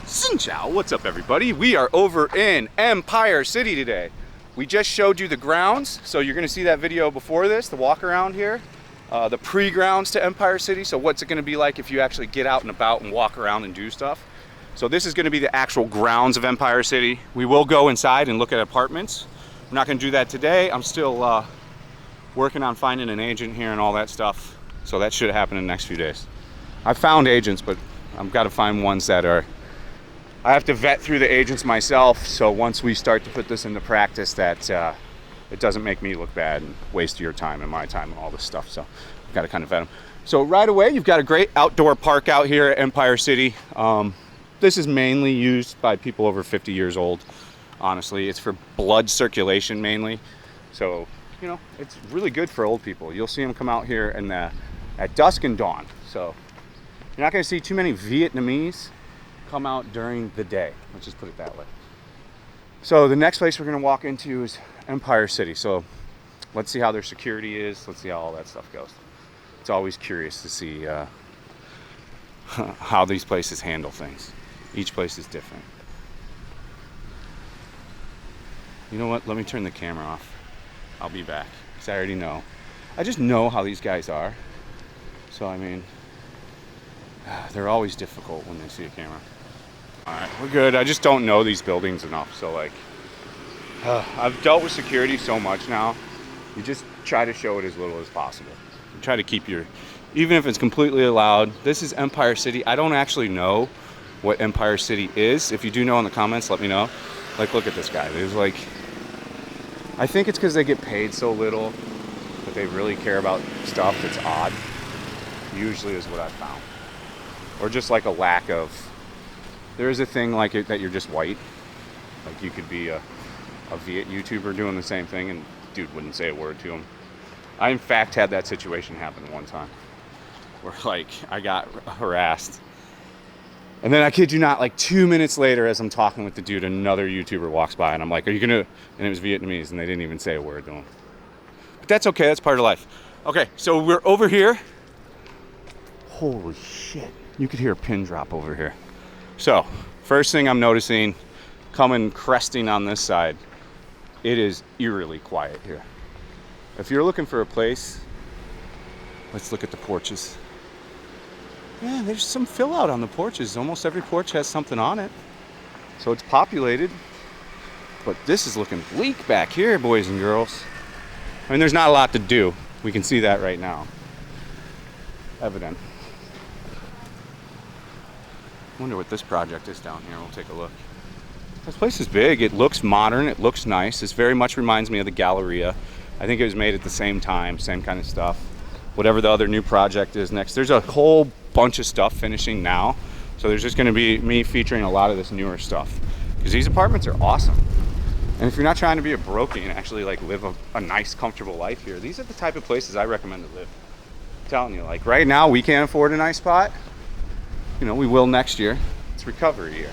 Xin chao, what's up everybody? We are over in Empire City today. We just showed you the grounds, so you're gonna see that video before this, the walk around here, the pre-grounds to Empire City. So what's it gonna be like if you actually get out and about and walk around and do stuff. So this is gonna be the actual grounds of Empire City. We will go inside and look at apartments. I'm not gonna do that today. I'm still working on finding an agent here and all that stuff. So that should happen in the next few days. I've found agents, but I've got to find ones that are, I have to vet through the agents myself, so once we start to put this into practice that it doesn't make me look bad and waste your time and my time and all this stuff. So I've got to kind of vet them. So right away, you've got a great outdoor park out here at Empire City. This is mainly used by people over 50 years old. Honestly, it's for blood circulation mainly. So, you know, it's really good for old people. You'll see them come out here and at dusk and dawn. So you're not going to see too many Vietnamese come out during the day. Let's just put it that way. So the next place we're going to walk into is Empire City. So let's see how their security is. Let's see how all that stuff goes. It's always curious to see how these places handle things. Each place is different. You know what? Let me turn the camera off. I'll be back because I already know. I just know how these guys are. So I mean, they're always difficult when they see a camera. All right, we're good. I just don't know these buildings enough. So like, I've dealt with security so much now. You just try to show it as little as possible. You try to keep your, even if it's completely allowed. This is Empire City. I don't actually know what Empire City is. If you do know in the comments, let me know. Like, look at this guy. There's like, I think it's because they get paid so little that they really care about stuff that's odd. Usually is what I've found. Or just like a lack of, there is a thing like it that you're just white. Like you could be a Viet YouTuber doing the same thing and dude wouldn't say a word to him. I in fact had that situation happen one time where like I got harassed. And then I kid you not, like 2 minutes later as I'm talking with the dude, another YouTuber walks by and I'm like, are you gonna, and it was Vietnamese and they didn't even say a word to him. But that's okay, that's part of life. Okay, so we're over here. Holy shit. You could hear a pin drop over here. So, first thing I'm noticing, coming cresting on this side, it is eerily quiet here. If you're looking for a place, let's look at the porches. Yeah, there's some fill out on the porches. Almost every porch has something on it. So it's populated. But this is looking bleak back here, boys and girls. I mean, there's not a lot to do. We can see that right now. Evident. Wonder what this project is down here. We'll take a look. This place is big. It looks modern. It looks nice. This very much reminds me of the Galleria. I think it was made at the same time, same kind of stuff. Whatever the other new project is next. There's a whole bunch of stuff finishing now. So there's just going to be me featuring a lot of this newer stuff. Because these apartments are awesome. And if you're not trying to be a brokey and actually like live a nice, comfortable life here, these are the type of places I recommend to live. I'm telling you, like right now we can't afford a nice spot. You know, we will next year. It's recovery year.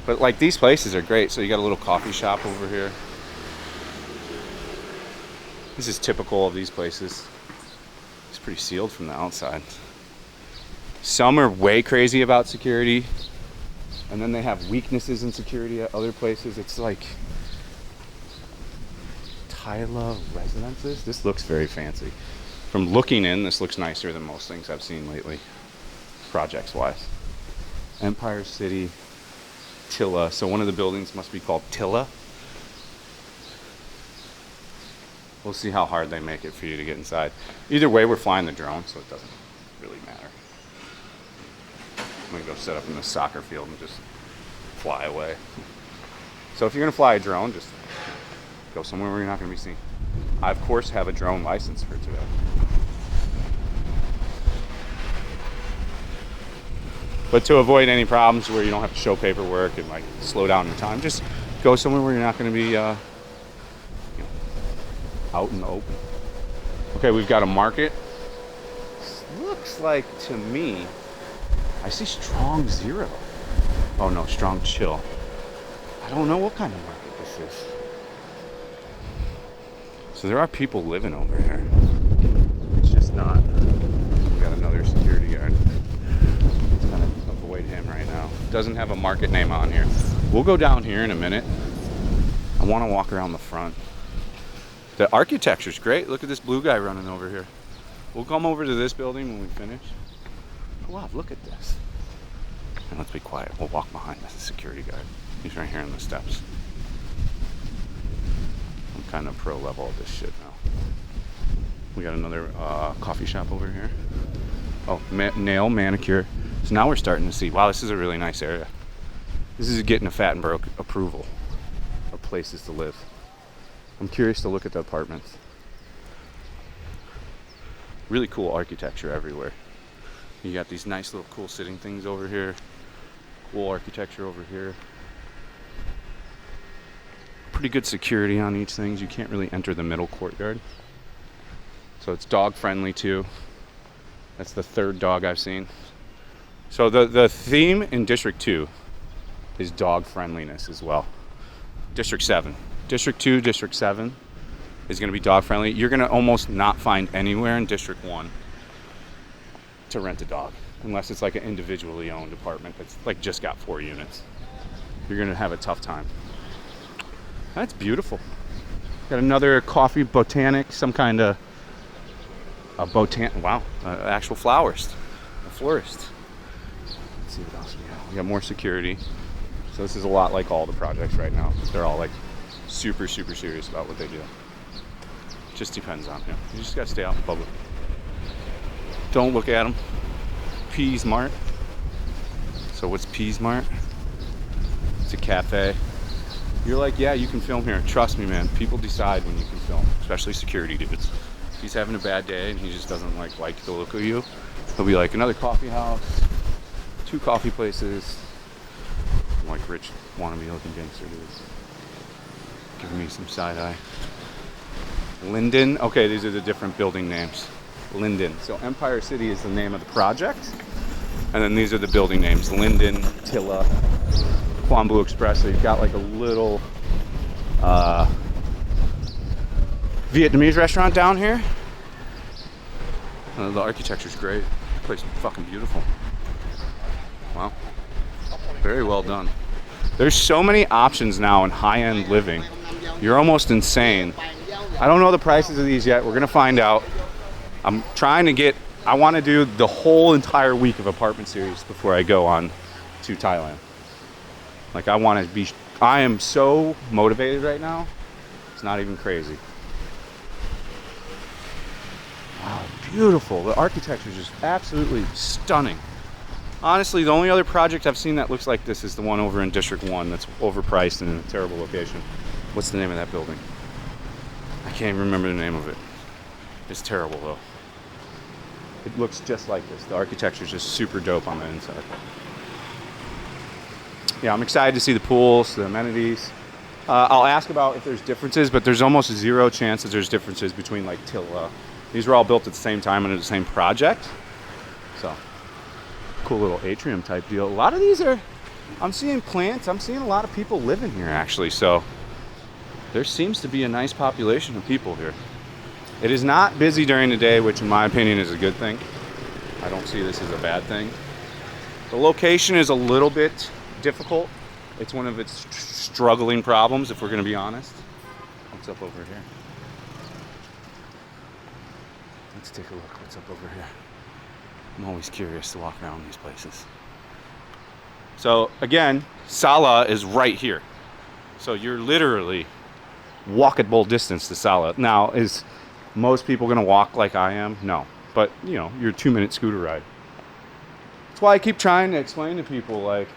But like these places are great. So you got a little coffee shop over here. This is typical of these places. It's pretty sealed from the outside. Some are way crazy about security. And then they have weaknesses in security at other places. It's like Tyla residences. This looks very fancy. From looking in, this looks nicer than most things I've seen lately. Projects wise. Empire City, Tilla. So one of the buildings must be called Tilla. We'll see how hard they make it for you to get inside. Either way, we're flying the drone, so it doesn't really matter. I'm gonna go set up in the soccer field and just fly away. So if you're gonna fly a drone, just go somewhere where you're not gonna be seen. I of course have a drone license for today. But to avoid any problems where you don't have to show paperwork and like slow down your time, just go somewhere where you're not going to be out in the open. Okay, we've got a market. Looks like to me, I see strong zero. Oh no, strong chill. I don't know what kind of market this is. So there are people living over here. It's just not. We got another security guard. Avoid him right now. Doesn't have a market name on here. We'll go down here in a minute. I want to walk around the front. The architecture's great. Look at this blue guy running over here. We'll come over to this building when we finish. Oh, wow, look at this. And let's be quiet. We'll walk behind the security guard. He's right here on the steps. I'm kind of pro level of this shit now. We got another coffee shop over here. Oh, nail manicure. So now we're starting to see, wow, this is a really nice area. This is getting a fat and broke approval of places to live. I'm curious to look at the apartments. Really cool architecture everywhere. You got these nice little cool sitting things over here. Cool architecture over here. Pretty good security on each thing. You can't really enter the middle courtyard. So it's dog friendly too. That's the third dog I've seen. So the theme in District 2 is dog friendliness as well. District 7. District 2, District 7 is going to be dog friendly. You're going to almost not find anywhere in District 1 to rent a dog unless it's like an individually owned apartment that's like just got 4 units. You're going to have a tough time. That's beautiful. Got another coffee botanic, some kind of actual flowers, a florist. Let's see what else we got. We got more security. So this is a lot like all the projects right now. They're all like super serious about what they do. Just depends on him. You just gotta stay out in public. Don't look at them. Peas Mart. So what's Peas Mart? It's a cafe. You're like, yeah, you can film here. Trust me, man. People decide when you can film, especially security dudes. If he's having a bad day and he just doesn't like the look of you, he'll be like, another coffee house, 2 coffee places. I'm like rich wannabe looking gangster dudes. Giving me some side eye. Linden. Okay, these are the different building names. Linden. So Empire City is the name of the project. And then these are the building names. Linden, Tilla, Quan Blue Express. So you've got like a little Vietnamese restaurant down here. The architecture's great. The place is fucking beautiful. Wow. Very well done. There's so many options now in high-end living. You're almost insane. I don't know the prices of these yet. We're gonna find out. I'm trying to get, I want to do the whole entire week of apartment series before I go on to Thailand. Like I am so motivated right now. It's not even crazy. Wow, beautiful. The architecture is just absolutely stunning. Honestly, the only other project I've seen that looks like this is the one over in District 1 that's overpriced and in a terrible location. What's the name of that building? I can't even remember the name of it. It's terrible though. It looks just like this. The architecture is just super dope on the inside. Yeah, I'm excited to see the pools, the amenities. I'll ask about if there's differences, but there's almost zero chance that there's differences between like Tilla. These were all built at the same time under the same project. So, cool little atrium type deal. A lot of these are, I'm seeing plants. I'm seeing a lot of people living here actually. So, there seems to be a nice population of people here. It is not busy during the day, which in my opinion is a good thing. I don't see this as a bad thing. The location is a little bit difficult. It's one of its struggling problems, if we're going to be honest. What's up over here? Let's take a look. What's up over here? I'm always curious to walk around these places. So again, Sala is right here. So you're literally walkable distance to Sala. Now, is most people going to walk like I am? No. But, you know, your 2-minute scooter ride. That's why I keep trying to explain to people, like,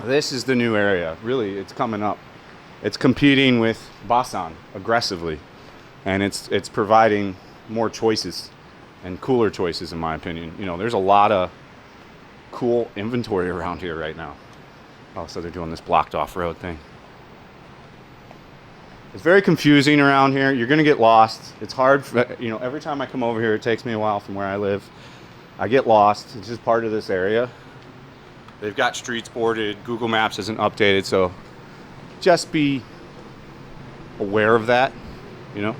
this is the new area. Really, it's coming up. It's competing with Basan aggressively. And it's providing more choices and cooler choices, in my opinion. You know, there's a lot of cool inventory around here right now. Oh, so they're doing this blocked off road thing. It's very confusing around here. You're going to get lost. It's hard. You know, every time I come over here, it takes me a while from where I live. I get lost. It's just part of this area. They've got streets boarded. Google Maps isn't updated, so just be aware of that, you know.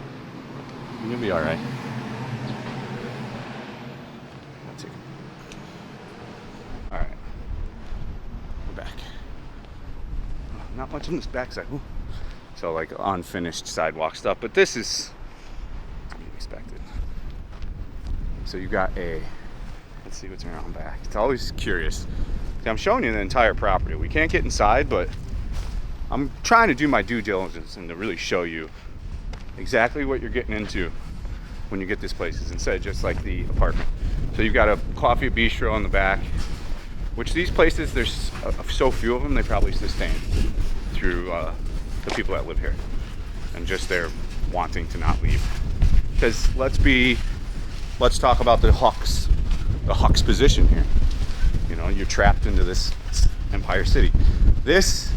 You'll be all right. All right. back. Not much on this backside. Ooh. So like unfinished sidewalk stuff, but this is to be expected. So you got let's see what's around back. It's always curious. See, I'm showing you the entire property. We can't get inside, but I'm trying to do my due diligence and to really show you exactly what you're getting into when you get this place, instead of just like the apartment. So you've got a coffee bistro in the back, which these places, there's so few of them, they probably sustain through the people that live here and just they're wanting to not leave. Because let's talk about the Hawks position here. You know, you're trapped into this Empire City. This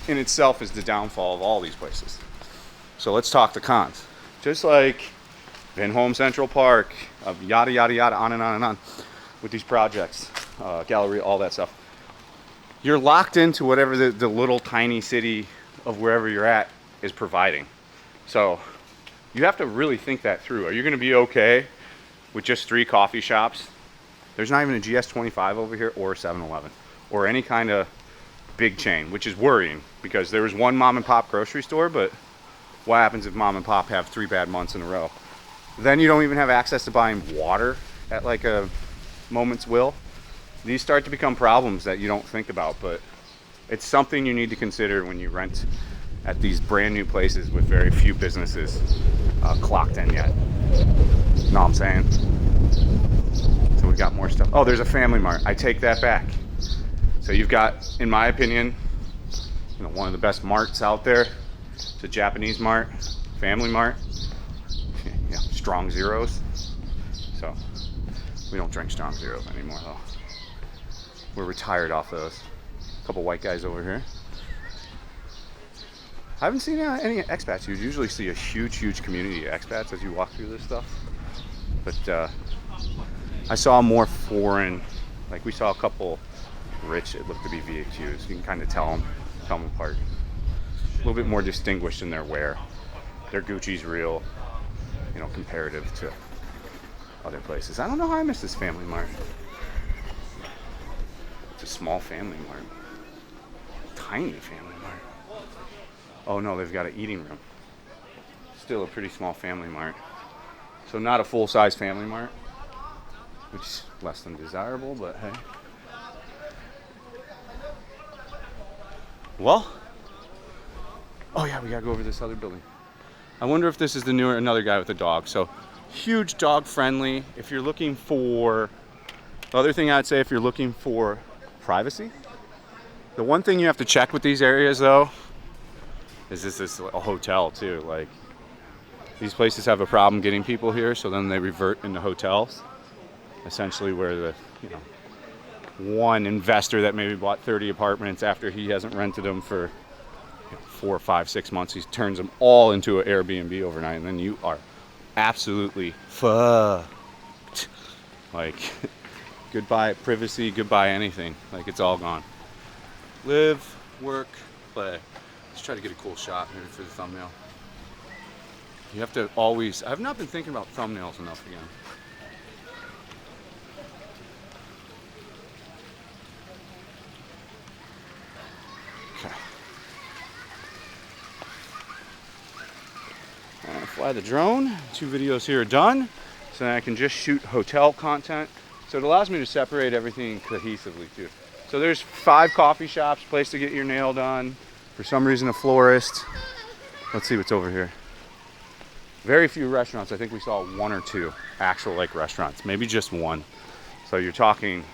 in itself is the downfall of all these places. So let's talk the cons. Just like Vinhome Central Park, yada yada yada, on and on and on with these projects, Galleria, all that stuff. You're locked into whatever the little tiny city of wherever you're at is providing. So you have to really think that through. Are you going to be okay with just 3 coffee shops? There's not even a GS25 over here or a 7-Eleven or any kind of big chain, which is worrying because there was one mom and pop grocery store, but what happens if mom and pop have 3 bad months in a row? Then you don't even have access to buying water at like a moment's will. These start to become problems that you don't think about, but it's something you need to consider when you rent at these brand new places with very few businesses clocked in yet. Know what I'm saying? So we've got more stuff. Oh, there's a Family Mart. I take that back. So you've got, in my opinion, one of the best marts out there. It's a Japanese mart, Family Mart. Yeah, strong zeros. So we don't drink strong zeros anymore though. We're retired off those. A couple white guys over here. I haven't seen any expats. You usually see a huge community of expats as you walk through this stuff. But I saw more foreign, like we saw a couple rich, it looked to be VHUs. You can kind of tell them apart. A little bit more distinguished in their wear. Their Gucci's real, comparative to other places. I don't know how I missed this Family Mart. It's a small Family Mart. Tiny Family Mart. Oh no, they've got an eating room. Still a pretty small Family Mart. So not a full-size Family Mart, which is less than desirable, but hey. Well, oh yeah, we gotta go over this other building. I wonder if this is another guy with a dog. So huge dog friendly. If you're looking for, the other thing I'd say, if you're looking for privacy, the one thing you have to check with these areas though, is this is a hotel too. Like these places have a problem getting people here, so then they revert into hotels. Essentially where the, one investor that maybe bought 30 apartments after he hasn't rented them for 4, 5, 6 months, he turns them all into an Airbnb overnight, and then you are absolutely fucked. Like, goodbye privacy, goodbye anything. Like, it's all gone. Live, work, play. Let's try to get a cool shot maybe for the thumbnail. You have to always, I've not been thinking about thumbnails enough again. Fly the drone. 2 videos here are done. So then I can just shoot hotel content. So it allows me to separate everything cohesively too. So there's 5 coffee shops, place to get your nail done. For some reason a florist. Let's see what's over here. Very few restaurants. I think we saw 1 or 2 actual like restaurants. Maybe just 1. So you're talking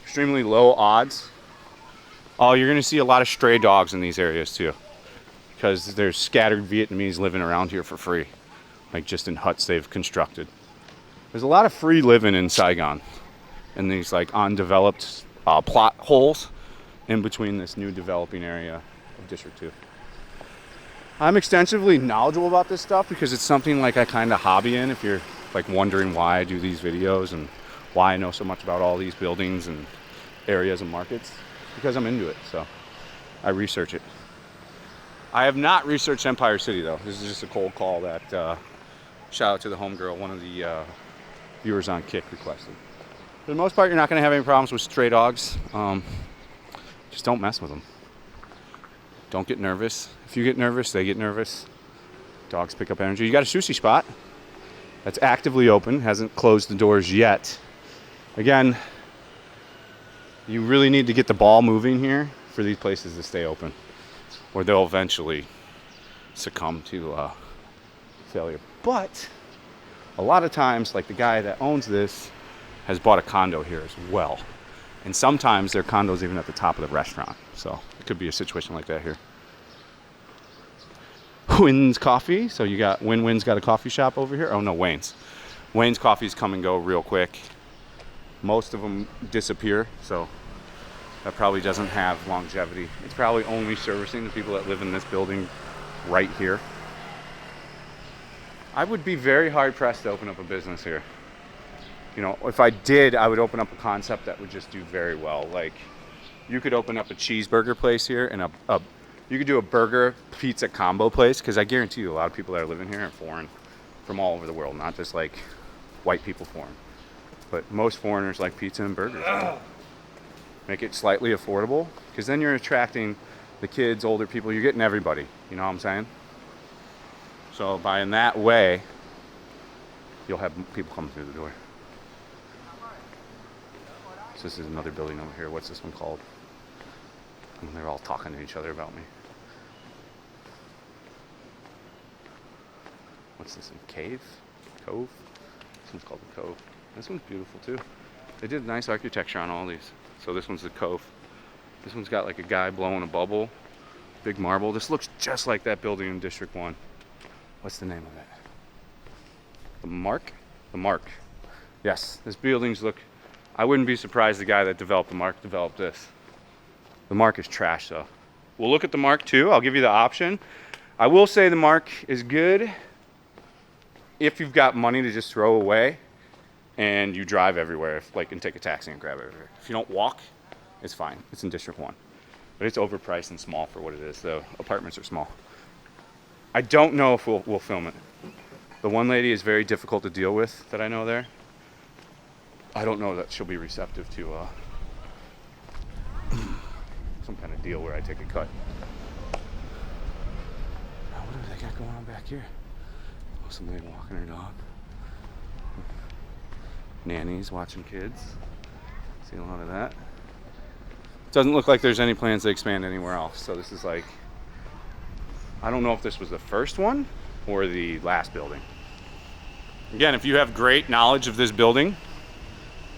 extremely low odds. Oh, you're gonna see a lot of stray dogs in these areas too, because there's scattered Vietnamese living around here for free, like just in huts they've constructed. There's a lot of free living in Saigon, in these like undeveloped plot holes in between this new developing area of District 2. I'm extensively knowledgeable about this stuff because it's something like I kind of hobby in, if you're like wondering why I do these videos and why I know so much about all these buildings and areas and markets, because I'm into it, so I research it. I have not researched Empire City though. This is just a cold call that shout out to the homegirl, one of the viewers on Kick requested. For the most part, you're not going to have any problems with stray dogs. Just don't mess with them. Don't get nervous. If you get nervous, they get nervous. Dogs pick up energy. You got a sushi spot that's actively open, hasn't closed the doors yet. Again, you really need to get the ball moving here for these places to stay open, or they'll eventually succumb to failure. But a lot of times, like the guy that owns this has bought a condo here as well. And sometimes their condo's even at the top of the restaurant. So it could be a situation like that here. Wynn's Coffee. So you got Wynn's got a coffee shop over here. Oh no, Wayne's. Wayne's Coffees come and go real quick. Most of them disappear, so that probably doesn't have longevity. It's probably only servicing the people that live in this building right here. I would be very hard pressed to open up a business here. You know, if I did, I would open up a concept that would just do very well. Like, you could open up a cheeseburger place here and you could do a burger pizza combo place, because I guarantee you a lot of people that are living here are foreign from all over the world, not just like white people foreign. But most foreigners like pizza and burgers. Make it slightly affordable, because then you're attracting the kids, older people, you're getting everybody. You know what I'm saying? So by in that way, you'll have people come through the door. So this is another building over here. What's this one called? And they're all talking to each other about me. What's this one? Cave? Cove? This one's called the Cove. This one's beautiful too. They did nice architecture on all these. So this one's the Cove. This one's got like a guy blowing a bubble. Big marble. This looks just like that building in District 1. What's the name of it? The Mark? The Mark. Yes, this buildings look... I wouldn't be surprised the guy that developed the Mark developed this. The Mark is trash though. We'll look at the Mark too. I'll give you the option. I will say the Mark is good if you've got money to just throw away and you drive everywhere, and take a taxi and grab it everywhere. If you don't walk, it's fine. It's in District 1. But it's overpriced and small for what it is. The apartments are small. I don't know if we'll film it. The one lady is very difficult to deal with that I know there. I don't know that she'll be receptive to some kind of deal where I take a cut. Now, what do they got going on back here? Oh, somebody walking her dog. Nannies watching kids. See a lot of that. Doesn't look like there's any plans to expand anywhere else. So this is like, I don't know if this was the first one or the last building. Again, if you have great knowledge of this building,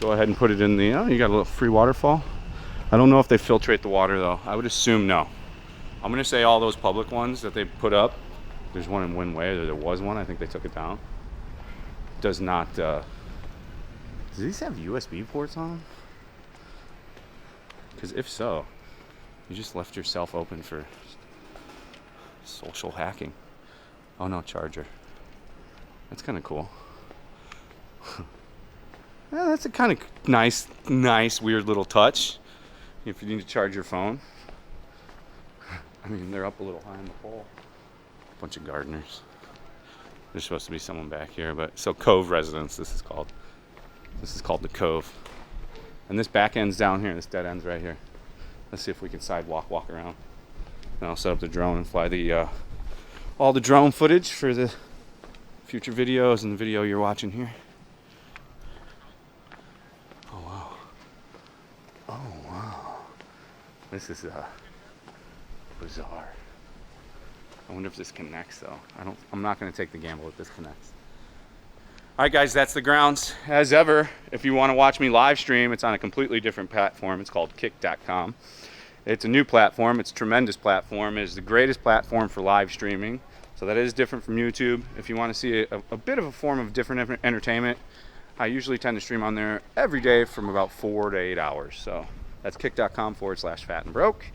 go ahead and put it in the, you got a little free waterfall. I don't know if they filtrate the water though. I would assume no. I'm gonna say all those public ones that they put up, there's one in Wynway, there was one, I think they took it down. Does not, do these have USB ports on them? Because if so, you just left yourself open for social hacking. Oh no, charger. That's kind of cool. Yeah, that's a kind of nice, weird little touch. If you need to charge your phone. I mean, they're up a little high on the pole. Bunch of gardeners. There's supposed to be someone back here, but so Cove Residence, this is called. This is called the Cove. And this back end's down here. This dead end's right here. Let's see if we can walk around. And I'll set up the drone and fly the all the drone footage for the future videos and the video you're watching here. Oh wow. Oh wow. This is bizarre. I wonder if this connects though. I'm not gonna take the gamble if this connects. All right, guys, that's the grounds. As ever, if you want to watch me live stream, it's on a completely different platform. It's called kick.com. It's a new platform. It's a tremendous platform. It is the greatest platform for live streaming. So that is different from YouTube. If you want to see a bit of a form of different entertainment, I usually tend to stream on there every day from about 4 to 8 hours. So that's kick.com/fat and broke.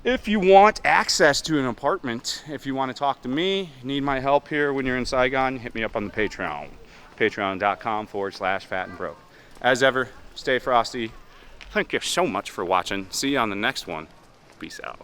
If you want access to an apartment, if you want to talk to me, need my help here when you're in Saigon, hit me up on the Patreon. Patreon.com/fat and broke. As ever, stay frosty. Thank you so much for watching. See you on the next one. Peace out.